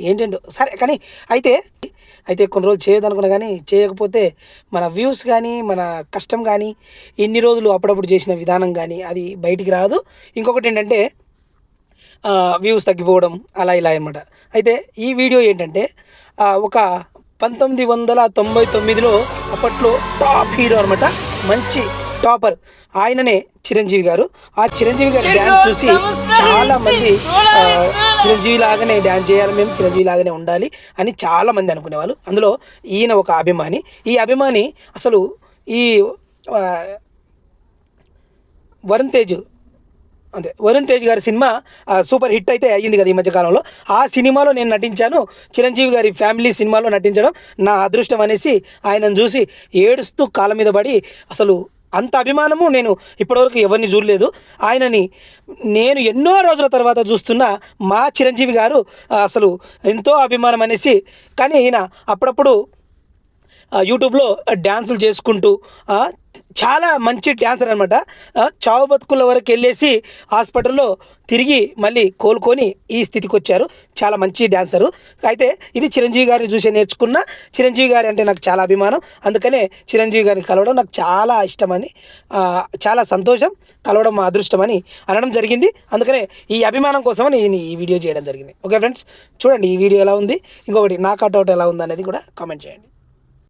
ఏంటంటో సరే కానీ అయితే అయితే కొన్ని రోజులు చేయొద్దనుకున్నా కానీ చేయకపోతే మన వ్యూస్ కానీ మన కష్టం కానీ ఇన్ని రోజులు అప్పుడప్పుడు చేసిన విధానం కానీ అది బయటికి రాదు. ఇంకొకటి ఏంటంటే వ్యూస్ తగ్గిపోవడం అలా ఇలా అనమాట. అయితే ఈ వీడియో ఏంటంటే ఒక 1999లో అప్పట్లో టాప్ హీరో అనమాట, మంచి టాపర్ ఆయననే చిరంజీవి గారు. ఆ చిరంజీవి గారి డ్యాన్స్ చూసి చాలామంది చిరంజీవి లాగానే డ్యాన్స్ చేయాలి, మేము చిరంజీవి లాగానే ఉండాలి అని చాలామంది అనుకునేవాళ్ళు. అందులో ఈయన ఒక అభిమాని. ఈ అభిమాని అసలు ఈ వరుణ్ తేజ్ అంతే వరుణ్ తేజ్ గారి సినిమా సూపర్ హిట్ అయితే అయ్యింది కదా ఈ మధ్యకాలంలో. ఆ సినిమాలో నేను నటించాను. చిరంజీవి గారి ఫ్యామిలీ సినిమాలో నటించడం నా అదృష్టం అనేసి ఆయనను చూసి ఏడుస్తూ కాళ్ళ మీద పడి, అసలు అంత అభిమానము నేను ఇప్పటివరకు ఎవరిని చూడలేదు. ఆయనని నేను ఎన్నో రోజుల తర్వాత చూస్తున్న మా చిరంజీవి గారు అసలు ఎంతో అభిమానం అనేసి. కానీ ఈయన అప్పుడప్పుడు యూట్యూబ్లో డ్యాన్సులు చేసుకుంటూ చాలా మంచి డ్యాన్సర్ అనమాట. చావు బతుకుల వరకు వెళ్ళేసి హాస్పిటల్లో తిరిగి మళ్ళీ కోలుకొని ఈ స్థితికి వచ్చారు. చాలా మంచి డ్యాన్సరు. అయితే ఇది చిరంజీవి గారిని చూసి నేర్చుకున్న. చిరంజీవి గారి అంటే నాకు చాలా అభిమానం. అందుకనే చిరంజీవి గారిని కలవడం నాకు చాలా ఇష్టమని, చాలా సంతోషం, కలవడం మా అదృష్టమని అనడం జరిగింది. అందుకనే ఈ అభిమానం కోసమని నేను ఈ వీడియో చేయడం జరిగింది. ఓకే ఫ్రెండ్స్, చూడండి ఈ వీడియో ఎలా ఉంది, ఇంకొకటి నా కట్అవుట్ ఎలా ఉంది అనేది కూడా కామెంట్ చేయండి.